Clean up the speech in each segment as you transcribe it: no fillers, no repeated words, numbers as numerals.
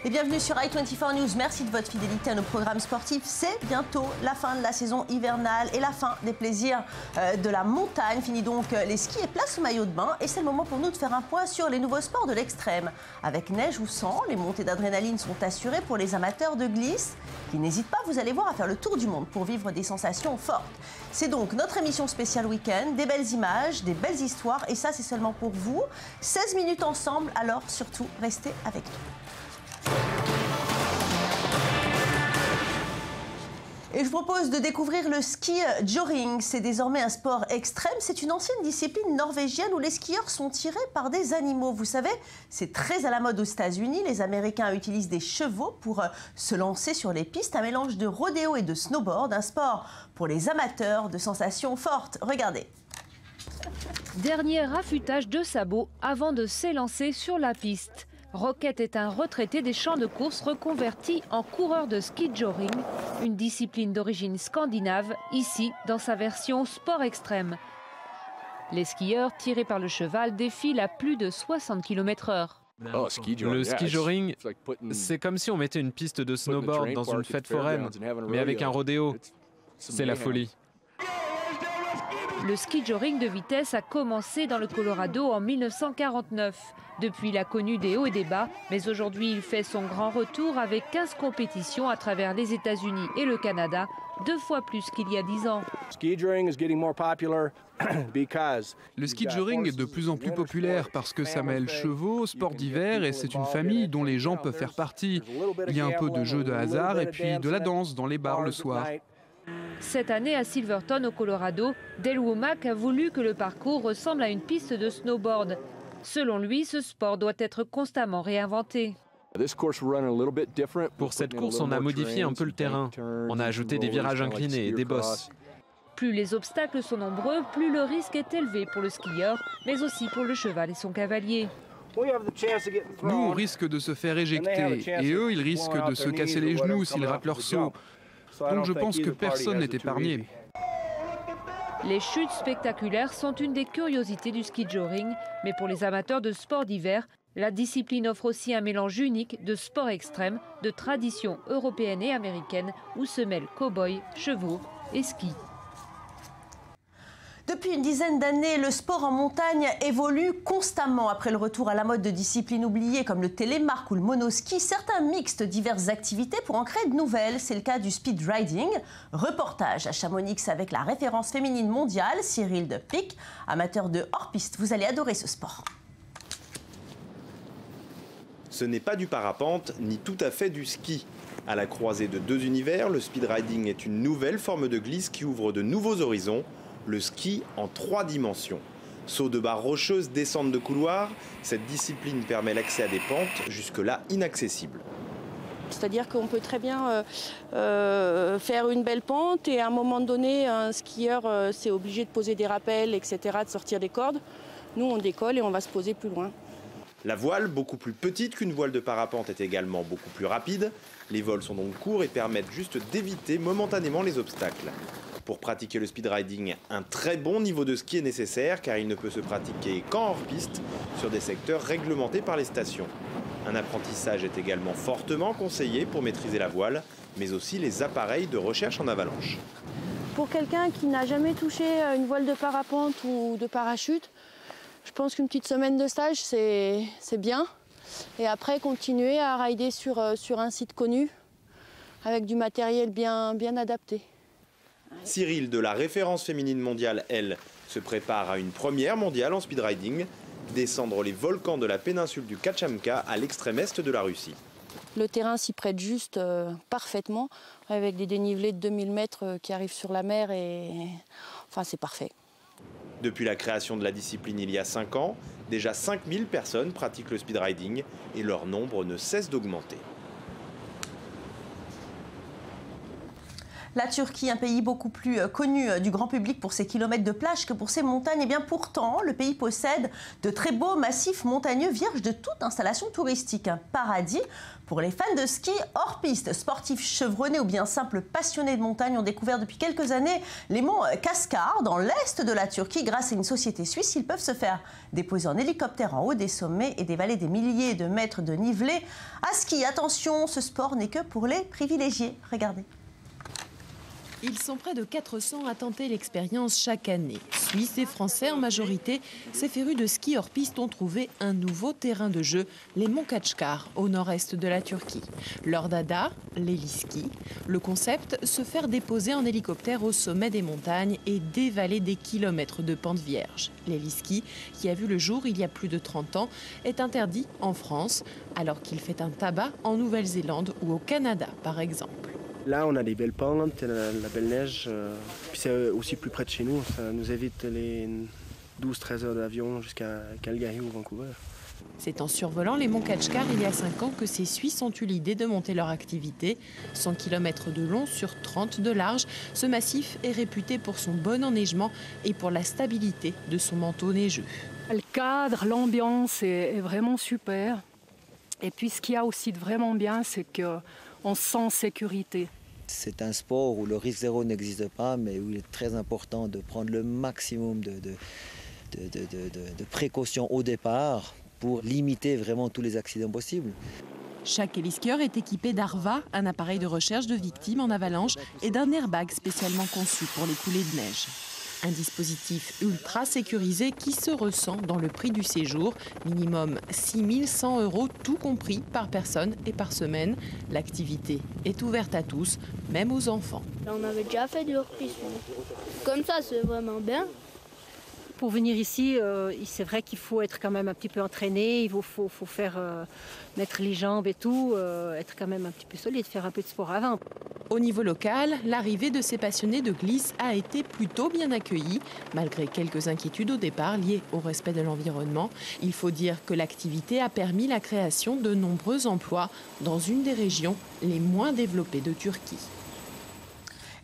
Et bienvenue sur i24 News. Merci de votre fidélité à nos programmes sportifs. C'est bientôt la fin de la saison hivernale et la fin des plaisirs de la montagne. Fini donc les skis et place au maillot de bain. Et c'est le moment pour nous de faire un point sur les nouveaux sports de l'extrême. Avec neige ou sans, les montées d'adrénaline sont assurées pour les amateurs de glisse qui n'hésitent pas, vous allez voir, à faire le tour du monde pour vivre des sensations fortes. C'est donc notre émission spéciale week-end, des belles images, des belles histoires. Et ça, c'est seulement pour vous. 16 minutes ensemble, alors surtout, restez avec nous. Et je vous propose de découvrir le ski joring. C'est désormais un sport extrême. C'est une ancienne discipline norvégienne où les skieurs sont tirés par des animaux. Vous savez, c'est très à la mode aux États-Unis. Les Américains utilisent des chevaux pour se lancer sur les pistes. Un mélange de rodéo et de snowboard. Un sport pour les amateurs de sensations fortes. Regardez. Dernier affûtage de sabots avant de s'élancer sur la piste. Rocket est un retraité des champs de course reconverti en coureur de ski joring, une discipline d'origine scandinave, ici dans sa version sport extrême. Les skieurs, tirés par le cheval, défilent à plus de 60 km/h. Le ski joring, c'est comme si on mettait une piste de snowboard dans une fête foraine, mais avec un rodéo. C'est la folie. Le ski joring de vitesse a commencé dans le Colorado en 1949. Depuis, il a connu des hauts et des bas, mais aujourd'hui, il fait son grand retour avec 15 compétitions à travers les États-Unis et le Canada, 2 fois plus qu'il y a 10 ans. Le ski joring est de plus en plus populaire parce que ça mêle chevaux, sport d'hiver et c'est une famille dont les gens peuvent faire partie. Il y a un peu de jeu de hasard et puis de la danse dans les bars le soir. Cette année à Silverton, au Colorado, Dale Womack a voulu que le parcours ressemble à une piste de snowboard. Selon lui, ce sport doit être constamment réinventé. Pour cette course, on a modifié un peu le terrain. On a ajouté des virages inclinés et des bosses. Plus les obstacles sont nombreux, plus le risque est élevé pour le skieur, mais aussi pour le cheval et son cavalier. Nous, on risque de se faire éjecter et eux, ils risquent de se casser les genoux s'ils ratent leur saut. Donc je pense que personne n'est épargné. Les chutes spectaculaires sont une des curiosités du ski joring, mais pour les amateurs de sport d'hiver, la discipline offre aussi un mélange unique de sport extrême, de traditions européennes et américaines, où se mêlent cow-boys, chevaux et ski. Depuis une dizaine d'années, le sport en montagne évolue constamment. Après le retour à la mode de disciplines oubliées comme le télémark ou le monoski, certains mixent diverses activités pour en créer de nouvelles. C'est le cas du speed riding. Reportage à Chamonix avec la référence féminine mondiale, Cyril de Pic. Amateur de hors-piste, vous allez adorer ce sport. Ce n'est pas du parapente, ni tout à fait du ski. À la croisée de deux univers, le speed riding est une nouvelle forme de glisse qui ouvre de nouveaux horizons. Le ski en 3 dimensions. Saut de barres rocheuses, descente de couloirs, cette discipline permet l'accès à des pentes jusque-là inaccessibles. C'est-à-dire qu'on peut très bien faire une belle pente et à un moment donné, un skieur c'est obligé de poser des rappels, etc., de sortir des cordes. Nous, on décolle et on va se poser plus loin. La voile, beaucoup plus petite qu'une voile de parapente, est également beaucoup plus rapide. Les vols sont donc courts et permettent juste d'éviter momentanément les obstacles. Pour pratiquer le speed riding, un très bon niveau de ski est nécessaire car il ne peut se pratiquer qu'en hors-piste sur des secteurs réglementés par les stations. Un apprentissage est également fortement conseillé pour maîtriser la voile, mais aussi les appareils de recherche en avalanche. Pour quelqu'un qui n'a jamais touché une voile de parapente ou de parachute, je pense qu'une petite semaine de stage, c'est bien. Et après, continuer à rider sur un site connu avec du matériel bien adapté. Cyril, de la référence féminine mondiale, elle, se prépare à une première mondiale en speed riding, descendre les volcans de la péninsule du Kachamka à l'extrême est de la Russie. Le terrain s'y prête juste parfaitement, avec des dénivelés de 2000 mètres qui arrivent sur la mer et enfin c'est parfait. Depuis la création de la discipline il y a 5 ans, déjà 5000 personnes pratiquent le speed riding et leur nombre ne cesse d'augmenter. La Turquie, un pays beaucoup plus connu du grand public pour ses kilomètres de plage que pour ses montagnes, et bien pourtant, le pays possède de très beaux massifs montagneux vierges de toute installation touristique. Un paradis pour les fans de ski hors piste. Sportifs chevronnés ou bien simples passionnés de montagne ont découvert depuis quelques années les monts Kaskar dans l'est de la Turquie. Grâce à une société suisse, ils peuvent se faire déposer en hélicoptère en haut des sommets et dévaler des milliers de mètres de nivelés à ski. Attention, ce sport n'est que pour les privilégiés. Regardez. Ils sont près de 400 à tenter l'expérience chaque année. Suisses et Français en majorité, ces férus de ski hors piste ont trouvé un nouveau terrain de jeu, les monts Kaçkar, au nord-est de la Turquie. Leur dada, l'héliski. Le concept, se faire déposer en hélicoptère au sommet des montagnes et dévaler des kilomètres de pente vierge. L'héliski, qui a vu le jour il y a plus de 30 ans, est interdit en France, alors qu'il fait un tabac en Nouvelle-Zélande ou au Canada, par exemple. Là, on a des belles pentes, la belle neige. Puis c'est aussi plus près de chez nous. Ça nous évite les 12-13 heures d'avion jusqu'à Calgary ou Vancouver. C'est en survolant les monts Kaçkar il y a 5 ans que ces Suisses ont eu l'idée de monter leur activité. 100 km de long sur 30 de large, ce massif est réputé pour son bon enneigement et pour la stabilité de son manteau neigeux. Le cadre, l'ambiance est vraiment super. Et puis ce qu'il y a aussi de vraiment bien, c'est qu'on se sent en sécurité. C'est un sport où le risque zéro n'existe pas, mais où il est très important de prendre le maximum de précautions au départ pour limiter vraiment tous les accidents possibles. Chaque héliskieur est équipé d'Arva, un appareil de recherche de victimes en avalanche, et d'un airbag spécialement conçu pour les coulées de neige. Un dispositif ultra sécurisé qui se ressent dans le prix du séjour, minimum 6 100 € tout compris par personne et par semaine. L'activité est ouverte à tous, même aux enfants. On avait déjà fait du hors-piste. Comme ça, c'est vraiment bien. Pour venir ici, c'est vrai qu'il faut être quand même un petit peu entraîné, il faut faire mettre les jambes et tout, être quand même un petit peu solide, faire un peu de sport avant. Au niveau local, l'arrivée de ces passionnés de glisse a été plutôt bien accueillie, malgré quelques inquiétudes au départ liées au respect de l'environnement. Il faut dire que l'activité a permis la création de nombreux emplois dans une des régions les moins développées de Turquie.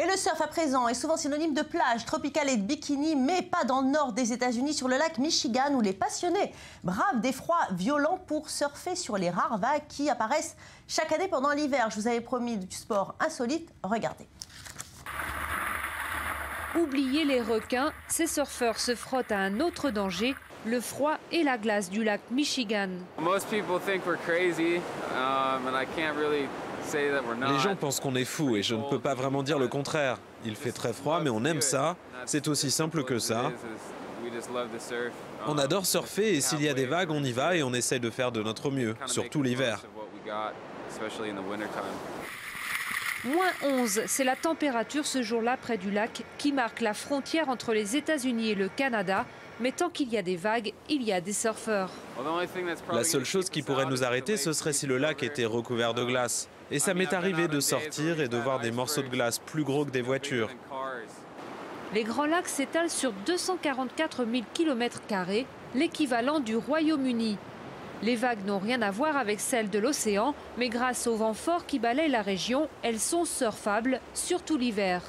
Et le surf à présent est souvent synonyme de plage tropicale et de bikini, mais pas dans le nord des États-Unis, sur le lac Michigan, où les passionnés bravent des froids violents pour surfer sur les rares vagues qui apparaissent chaque année pendant l'hiver. Je vous avais promis du sport insolite, regardez. Oubliez les requins, ces surfeurs se frottent à un autre danger, le froid et la glace du lac Michigan. Les gens pensent qu'on est fou et je ne peux pas vraiment dire le contraire. Il fait très froid mais on aime ça, c'est aussi simple que ça. On adore surfer et s'il y a des vagues, on y va et on essaie de faire de notre mieux, surtout l'hiver. Moins 11, c'est la température ce jour-là près du lac qui marque la frontière entre les États-Unis et le Canada. Mais tant qu'il y a des vagues, il y a des surfeurs. La seule chose qui pourrait nous arrêter, ce serait si le lac était recouvert de glace. Et ça m'est arrivé de sortir et de voir des morceaux de glace plus gros que des voitures. Les Grands Lacs s'étalent sur 244 000 km², l'équivalent du Royaume-Uni. Les vagues n'ont rien à voir avec celles de l'océan, mais grâce au vent fort qui balaie la région, elles sont surfables, surtout l'hiver.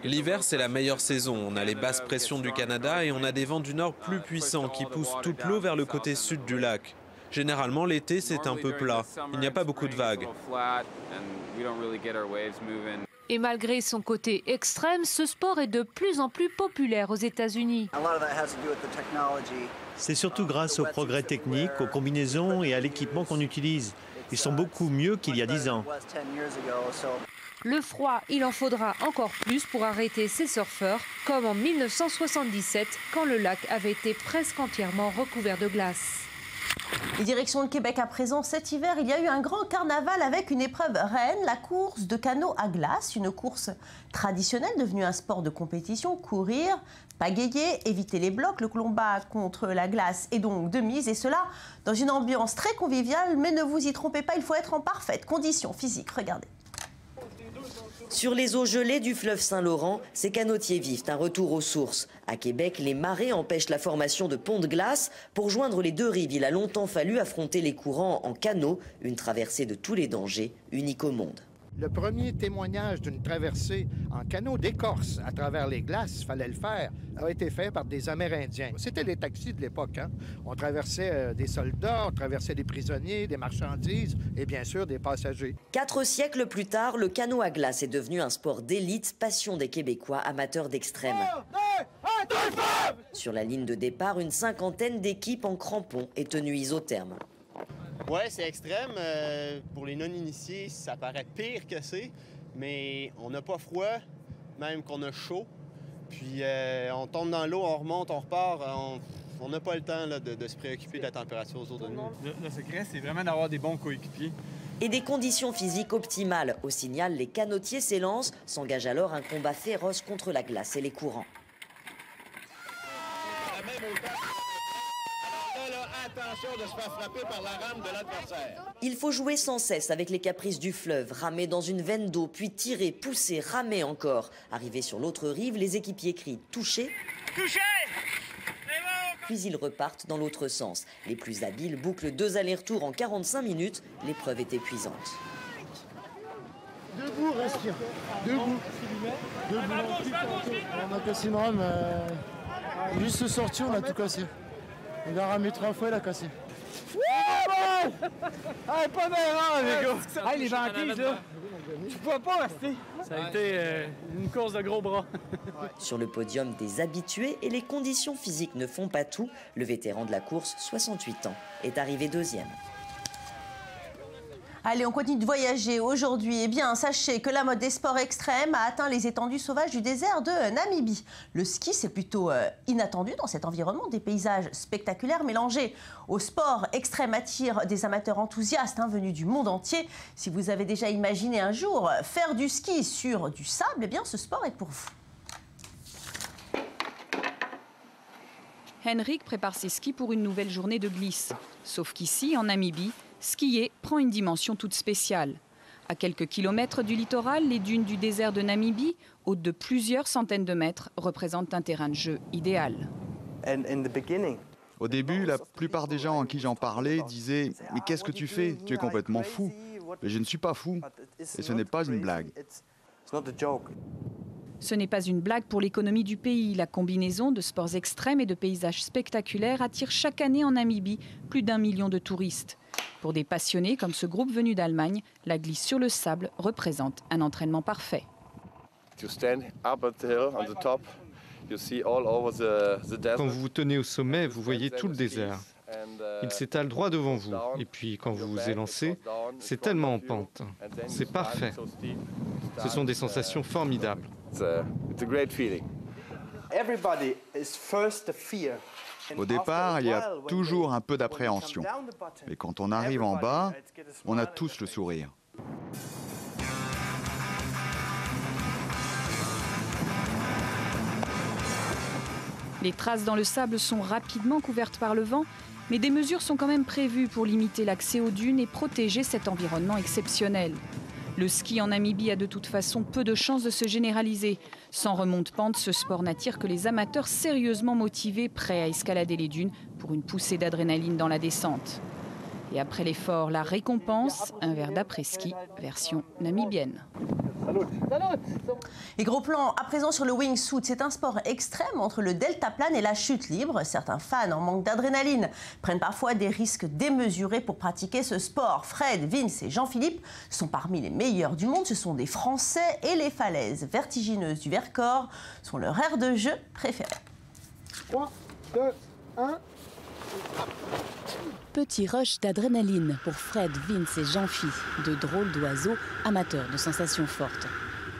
L'hiver, c'est la meilleure saison. On a les basses pressions du Canada et on a des vents du nord plus puissants qui poussent toute l'eau vers le côté sud du lac. Généralement, l'été, c'est un peu plat. Il n'y a pas beaucoup de vagues. Et malgré son côté extrême, ce sport est de plus en plus populaire aux États-Unis. C'est surtout grâce aux progrès techniques, aux combinaisons et à l'équipement qu'on utilise. Ils sont beaucoup mieux qu'il y a 10 ans. Le froid, il en faudra encore plus pour arrêter ces surfeurs, comme en 1977, quand le lac avait été presque entièrement recouvert de glace. Et direction le Québec à présent, cet hiver, il y a eu un grand carnaval avec une épreuve reine, la course de canot à glace, une course traditionnelle devenue un sport de compétition, courir, pagayer, éviter les blocs, le combat contre la glace est donc de mise, et cela dans une ambiance très conviviale, mais ne vous y trompez pas, il faut être en parfaite condition physique, regardez. Sur les eaux gelées du fleuve Saint-Laurent, ces canotiers vivent un retour aux sources. À Québec, les marées empêchent la formation de ponts de glace. Pour joindre les deux rives, il a longtemps fallu affronter les courants en canot, une traversée de tous les dangers, unique au monde. Le premier témoignage d'une traversée en canot d'écorce à travers les glaces, fallait le faire, a été fait par des Amérindiens. C'était les taxis de l'époque. Hein? On traversait des soldats, on traversait des prisonniers, des marchandises et bien sûr des passagers. 4 siècles plus tard, le canot à glace est devenu un sport d'élite, passion des Québécois amateurs d'extrême. Sur la ligne de départ, une cinquantaine d'équipes en crampons et tenues isothermes. Ouais, c'est extrême. Pour les non-initiés, ça paraît pire que c'est, mais on n'a pas froid, même qu'on a chaud. Puis on tombe dans l'eau, on remonte, on repart. On n'a pas le temps là, de se préoccuper de la température autour de nous. Le secret, c'est vraiment d'avoir des bons coéquipiers. Et des conditions physiques optimales. Au signal, les canotiers s'élancent, s'engage alors un combat féroce contre la glace et les courants. Attention de se faire frapper par la rame de l'adversaire. Il faut jouer sans cesse avec les caprices du fleuve, ramer dans une veine d'eau, puis tirer, pousser, ramer encore. Arrivés sur l'autre rive, les équipiers crient « Touché !» Touché ! Puis ils repartent dans l'autre sens. Les plus habiles bouclent 2 allers-retours en 45 minutes. L'épreuve est épuisante. Debout, respire. Debout. On a cassé une rame. Juste se sortir, on a tout cassé. Il a ramé 3 fois, il a cassé. Ah, pas mal, hein, les gars! Ah, les banquises, là! Tu pouvais pas rester! Ça a été une course de gros bras. Sur le podium des habitués, et les conditions physiques ne font pas tout, le vétéran de la course, 68 ans, est arrivé 2e. Allez, on continue de voyager aujourd'hui. Eh bien, sachez que la mode des sports extrêmes a atteint les étendues sauvages du désert de Namibie. Le ski, c'est plutôt inattendu dans cet environnement. Des paysages spectaculaires mélangés au sport extrême attirent des amateurs enthousiastes venus du monde entier. Si vous avez déjà imaginé un jour faire du ski sur du sable, eh bien, ce sport est pour vous. Henrik prépare ses skis pour une nouvelle journée de glisse. Sauf qu'ici, en Namibie, skier prend une dimension toute spéciale. À quelques kilomètres du littoral, les dunes du désert de Namibie, hautes de plusieurs centaines de mètres, représentent un terrain de jeu idéal. Au début, la plupart des gens à qui j'en parlais disaient « Mais qu'est-ce que tu fais? Tu es complètement fou !» Mais je ne suis pas fou, et ce n'est pas une blague. Ce n'est pas une blague pour l'économie du pays. La combinaison de sports extrêmes et de paysages spectaculaires attire chaque année en Namibie plus d'1 million de touristes. Pour des passionnés comme ce groupe venu d'Allemagne, la glisse sur le sable représente un entraînement parfait. Quand vous vous tenez au sommet, vous voyez tout le désert. Il s'étale droit devant vous. Et puis, quand vous vous élancez, c'est tellement en pente. C'est parfait. Ce sont des sensations formidables. Au départ, il y a toujours un peu d'appréhension. Mais quand on arrive en bas, on a tous le sourire. Les traces dans le sable sont rapidement couvertes par le vent, mais des mesures sont quand même prévues pour limiter l'accès aux dunes et protéger cet environnement exceptionnel. Le ski en Namibie a de toute façon peu de chances de se généraliser. Sans remonte-pente, ce sport n'attire que les amateurs sérieusement motivés, prêts à escalader les dunes pour une poussée d'adrénaline dans la descente. Et après l'effort, la récompense, un verre d'après-ski, version namibienne. Et gros plan à présent sur le wingsuit. C'est un sport extrême entre le deltaplane et la chute libre. Certains fans en manque d'adrénaline prennent parfois des risques démesurés pour pratiquer ce sport. Fred, Vince et Jean-Philippe sont parmi les meilleurs du monde. Ce sont des Français et les falaises vertigineuses du Vercors sont leur aire de jeu préférée. 3, 2, 1... Petit rush d'adrénaline pour Fred, Vince et Jean-Phi, de drôles d'oiseaux amateurs de sensations fortes.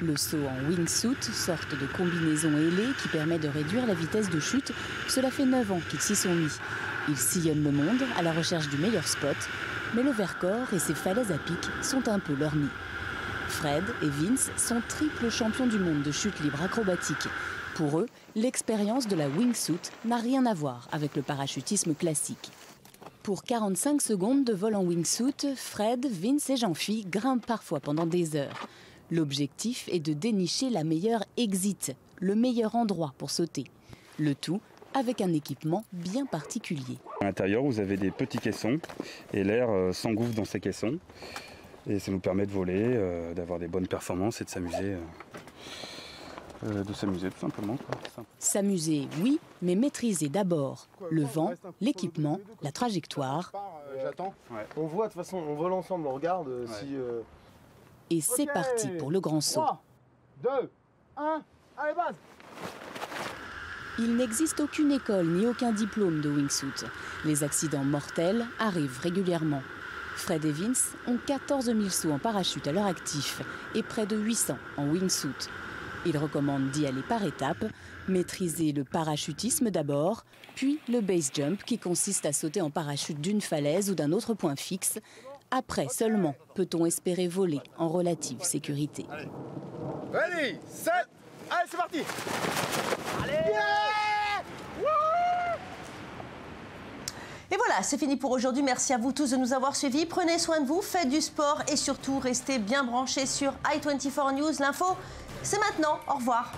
Le saut en wingsuit, sorte de combinaison ailée qui permet de réduire la vitesse de chute, cela fait 9 ans qu'ils s'y sont mis. Ils sillonnent le monde à la recherche du meilleur spot, mais le Vercors et ses falaises à pic sont un peu leur nid. Fred et Vince sont triples champions du monde de chute libre acrobatique. Pour eux, l'expérience de la wingsuit n'a rien à voir avec le parachutisme classique. Pour 45 secondes de vol en wingsuit, Fred, Vince et Jean-Phi grimpent parfois pendant des heures. L'objectif est de dénicher la meilleure exit, le meilleur endroit pour sauter. Le tout avec un équipement bien particulier. À l'intérieur, vous avez des petits caissons et l'air s'engouffre dans ces caissons. Et ça nous permet de voler, d'avoir des bonnes performances et de s'amuser tout simplement. S'amuser, oui, mais maîtriser d'abord le vent, l'équipement, la trajectoire. J'attends. On voit de toute façon, on vole ensemble, on regarde si... Et c'est parti pour le grand saut. 3, 2, 1, allez base. Il n'existe aucune école ni aucun diplôme de wingsuit. Les accidents mortels arrivent régulièrement. Fred et Vince ont 14 000 sauts en parachute à leur actif et près de 800 en wingsuit. Ils recommandent d'y aller par étapes, maîtriser le parachutisme d'abord, puis le base jump qui consiste à sauter en parachute d'une falaise ou d'un autre point fixe. Après seulement peut-on espérer voler en relative sécurité. Ready, set, allez c'est parti. Allez Et voilà, c'est fini pour aujourd'hui. Merci à vous tous de nous avoir suivis. Prenez soin de vous, faites du sport et surtout restez bien branchés sur i24 News. L'info, c'est maintenant. Au revoir.